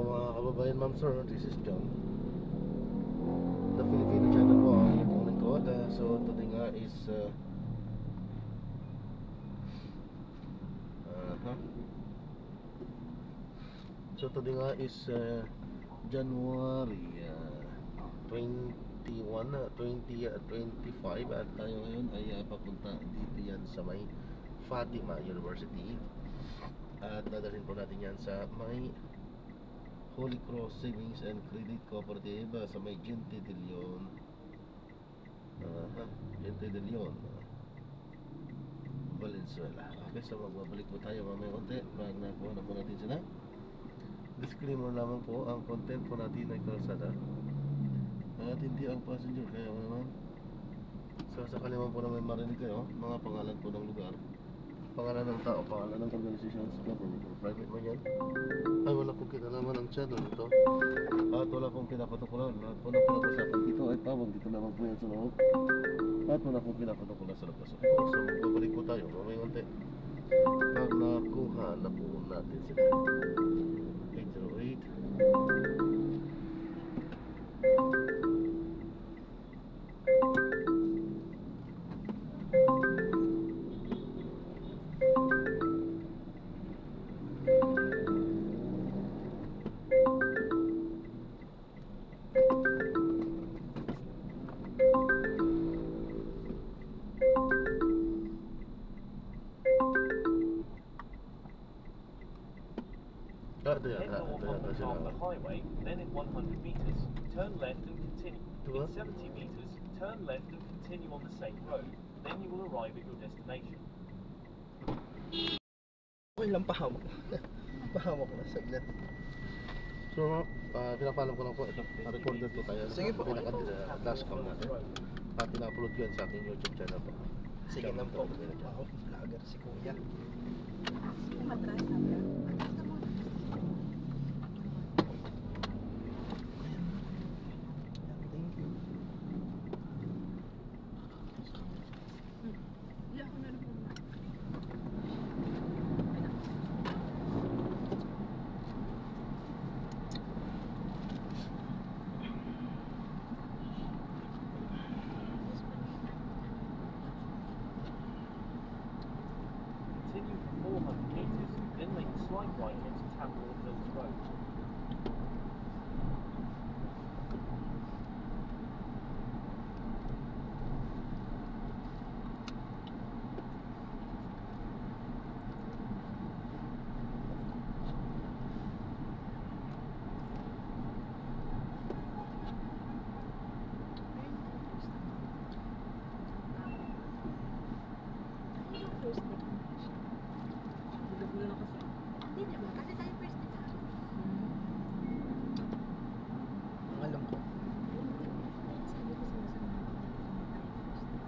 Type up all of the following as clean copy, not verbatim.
mga kababayan, ma'am sir, this is John, the Filipino channel po ang inyong lingkod. So today nga is January 21, 2025 at tayo ngayon ay papunta dito yan sa may Fatima University at dadalhin po natin yan sa may Holy Cross Savings and Credit Cooperative sa may Gente de Leon, Valenzuela. Okay, so magbabalik po tayo mamaya konti pag nakuha na po natin sila. Disclaimer lamang po, ang content po natin ay kalsada at hindi ang passenger, kaya naman so sakali man po na may marinig kayo mga pangalan po ng lugar, pangalan ng tao, pangalan ng organizations, government or private man yan, ay wala pong kinalaman ang channel nito at wala pong pinapatukulan. Lahat po ng pinag-usapan dito ay tawag dito lamang po yan sa loob at wala pong pinapatukulan sa labas. Okay po, so magbabalik po tayo mamaya konti pag nakuha na po natin sila. 808 Head north on the Martha Highway, then in 100 meters, turn left and continue. In 70 meters, turn left and continue on the same road. Then you will arrive at your destination. Okay lang, pahawak. Pahawak na saglit. So, pinapalam ko lang po ito. Recorded po tayo. Sige po. Pinaka-dashcam natin. At pina-upload ko yan sa aking YouTube channel po. Sige lang po. Wow, vlogger si Kuya. Matras na ba? Thank you. Hindi ako na po. Continue for 400 meters, then make a slight right onto Tamworth Hills Road. First day ko na siya. Gulo na kasi. Hindi naman, kasi tayo first day tayo. Ang alam ko. Sabi ko sa masama tayo first day.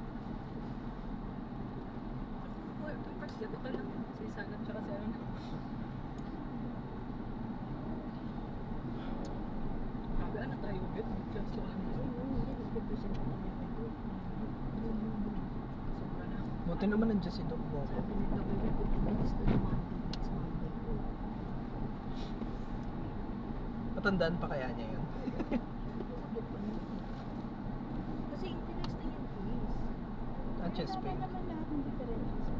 Ako first day ko lang. Si Sanat tsaka si Arna. Sabi, ano tayo ulit? Just to ano. Hindi, nag-represent ko naman ito. Sobra na. Buti naman nandiyan si Doc Bobo. Sabi nito, may 50 minutes to naman. Next Monday po. Matandaan pa kaya niya yun? Sabi ko na. Kasi interesting yung quiz. Ang chest pain. Naman lahat ng differentials mo.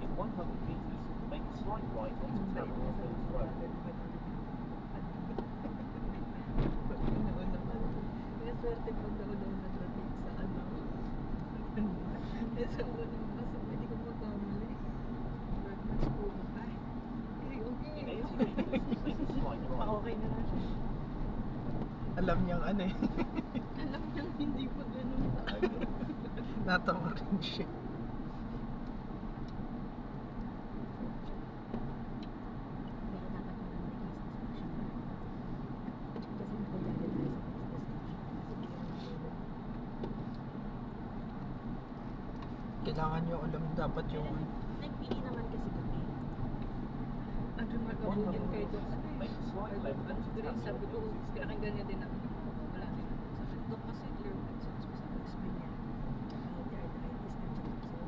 In 100 meters, make a slight right onto Tamworth Hills Road. Kaya swerte pag ako daw nag-rotate sa ano. Sa unang bus, hindi ko magkamali. Birdman's Pool. Ay, In okay. 80 meters, make a slight right. Pa-okay na lang siya. Alam niyang ano eh. Alam niya hindi pa ganun tayo. Natawa rin siya. Pero dapat mo lang may case discussion. Kasi magpagdali tayo sa case discussion. Kailangan niyo alam dapat yung Nag-PE naman kasi kami. Ang remarkable yun kayo doon. Make a slight left onto Sabi ko, Tamworth Hills kaya kang ganyan din ako. Wala rin ako. Sabi ko kasi clear words. Sabi ko, explain niya. Arthritis na dyan. So,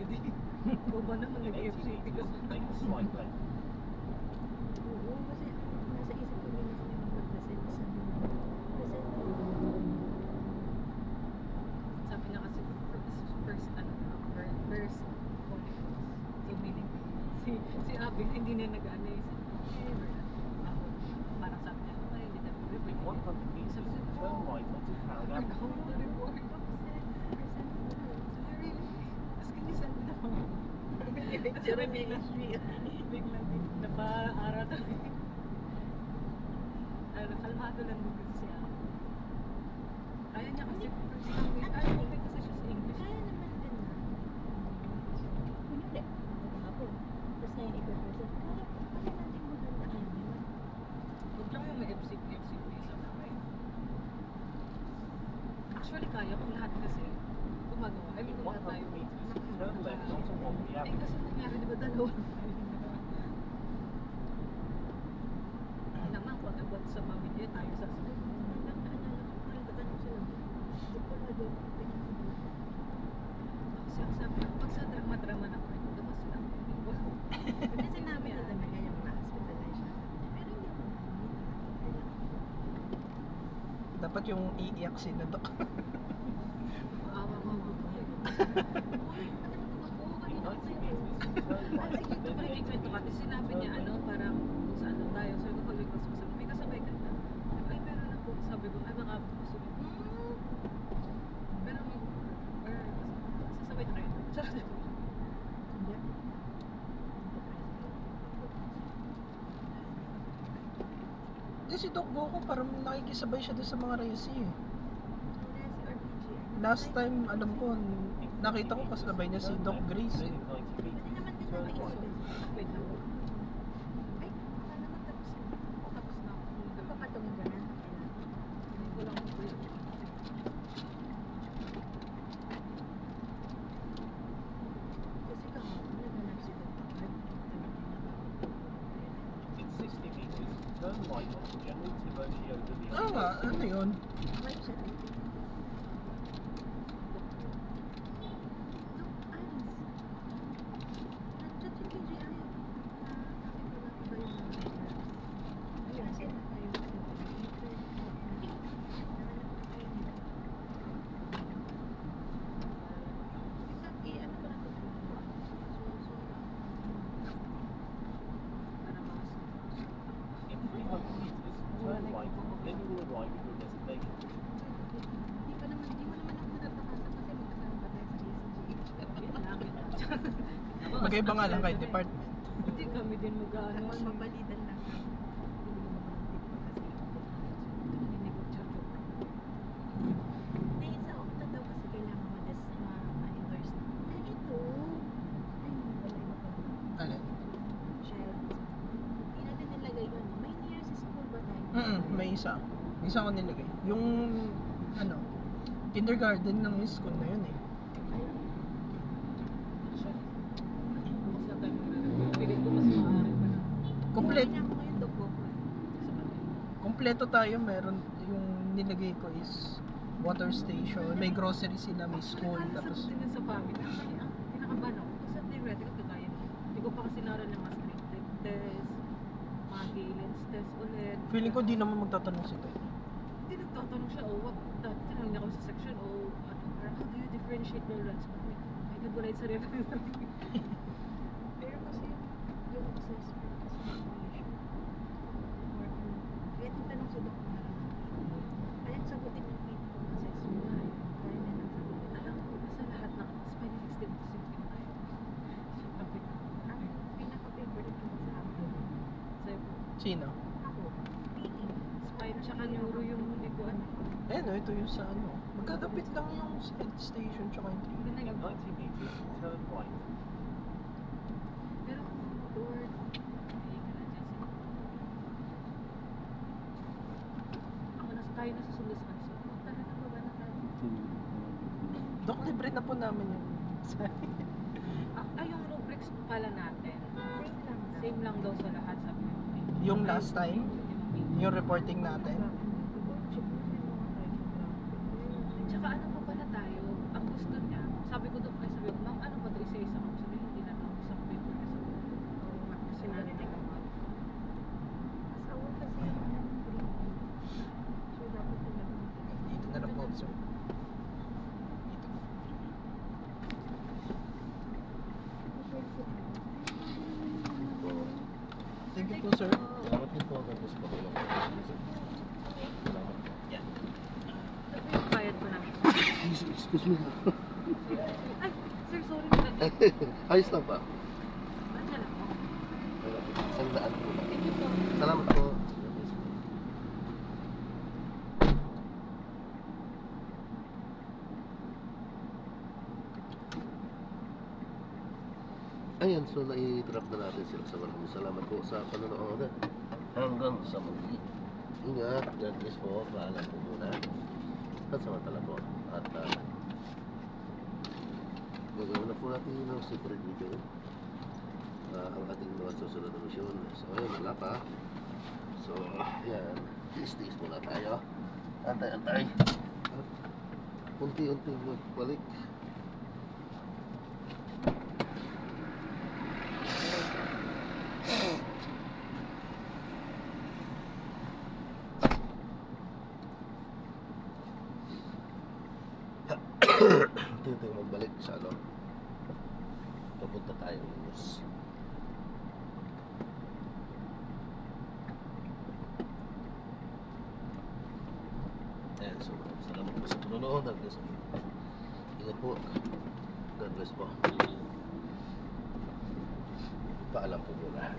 FCD. O ba naman In 80 nag-FCD ka? meters, make a slight left. Oo, kasi nasa isip ko din na kami mag-present sa present. Sabi niya kasi first point. So meaning, si Abby hindi na nag-ano eh. Ako, parang sabi niya, okay, hindi tayo In mag-report. 100 meters, turn right onto Carrot I'm Avenue. going to report. Tapos kinisan mo na ako. Picture ni HB. Biglang napa-arat ako. Kalmado lang din kasi siya. Kaya niya kasi first language. Okay kasi siya sa English. Kaya naman din na. Kunyari, ako. Tapos na yung ipapresent. Kaya natin magandaan yun. Huwag lang yung may FCP sa kamay. Actually, kaya kung lahat kasi gumagawa. I mean, In kung lahat 100 tayo. meters, turn left onto Walkley Eh, Avenue. kasi nangyari, di ba dalawa? Naman, pag abot sa pamilya, tayo sasagot. Naalala ko, parang tatanong sila. Di ko na doon. Kasi ang sabi, pag sa drama-drama na kwento, dapat sila. Kasi sinabi na talaga yung na-hospitalize siya. Pero hindi ako namin. Dapat yung iiyak si na Doc. Maawa mo. In 90 meters, turn right, Sige, ito then pa rin make ikwento kasi sinabi niya, ano, parang kung saan lang tayo. Sabi ko, huli ko sa may kasabay ka na. Ay, meron ako. Sabi ko, ay, baka sabi ko, pero sasabay na kayo. Charot. Hindi. Di si Doc Goku parang nakikisabay siya doon sa mga resi eh. Last time, alam ko, nakita ko kasabay niya si Doc Grace Then eh. in 90 meters, turn right. Wait lang. Ay, baka naman tapos na. Tapos na ako. Papatungin ka na. Hindi ko lang break. Kasi kahapon naghanap si Dr. In 60 meters, turn right onto General Timoteo de Leon. Ah nga, ano yun? May siya. In 300 meters, turn right, then you will arrive at your destination. Hindi mo naman ako natatapasan kasi magkasama pa tayo sa ECG. Yun lang. Magkaiba nga lang kahit department. Hindi kami din mag-ano. Mas mabalitan lang. Hindi, sa Okta daw kasi kailangan ma-endorse na. Eh, ito. Ay, wala iba pa. Ano? Child. Hindi natin nilagay yun. May near sa school ba tayo? May isa. May isa ko nilagay. Yung, ano, kindergarten ng school na yun eh. Pilit ko mas maaari pa na. Kompleto. Kumain ako ngayon, Dok Goku. Kompleto tayo, meron yung nilagay ko is water station, may grocery sila, may school, tapos Sagutin yun sa family. Actually, pinakaban ako. Kasi theoretical, kagaya mo. Hindi ko pa kasi naroon ng mga street test, mga Galen's test ulit. feeling ko di naman magtatanong si Toy. Hindi nagtatanong siya, oh, what? Dati tinanong niya kami sa section, oh, ano, parang, how do you differentiate neurons? Ay, nag-wala sa reference. Pero kasi, yung assessment kasi evaluation, more on, kaya tinanong sa Dok na lang. Kaya sagutin yung PIN kung assessment na yun. Kaya na lang sagutin. Alam ko, basta lahat ng spinal stimulus yung pinakayo. Sabi ko, ang pinaka-favorite ko sa akin. Sabi ko, Sino? ako, PE. Spine, tsaka neuro yung hindi ko ano. Ayan o, ito yung sa ano. Magkakapit lang yung head station tsaka yung tree. Ganun In yung 90 meters, turn right. pero kung motor, hindi ka na dyan sa ako tayo nasa sundo sa kanso. Tara na, baba na tayo. Dok, libre na po namin yun. Yung rubrics pala natin, Same lang daw. same lang daw sa lahat, sabi ko. Yung last time, yung reporting natin. Tsaka ano pa pala tayo, ang gusto niya, sabi ko doon, sabi ko, ma'am, ano ba ito isa-isa sir. Dito. Oo. Thank you po, sir. Salamat din po. God bless po kayo. Salamat. Yan. Bayad ko na. Excuse me. Ay, sir, sorry na. Ayos lang ba? Ano na lang po? Isang daan po lang. Thank you po. Salamat po. Ayan, so nai-trap na natin sila sa maraming salamat po sa panonood. Hanggang sa muli. Ingat, God bless po. Paalam po muna. At samantala po. At gagawin na po natin ng separate video. Ang ating mga susunod na misyon. So, ayun, wala pa. So, yan. Tiis-tiis muna tayo. Antay-antay. At unti-unti magbalik. Unti-unti magbalik sa ano. Papunta tayo Luz. Ayan, so salamat po sa panonood. Ingat po. God bless po. Paalam po muna.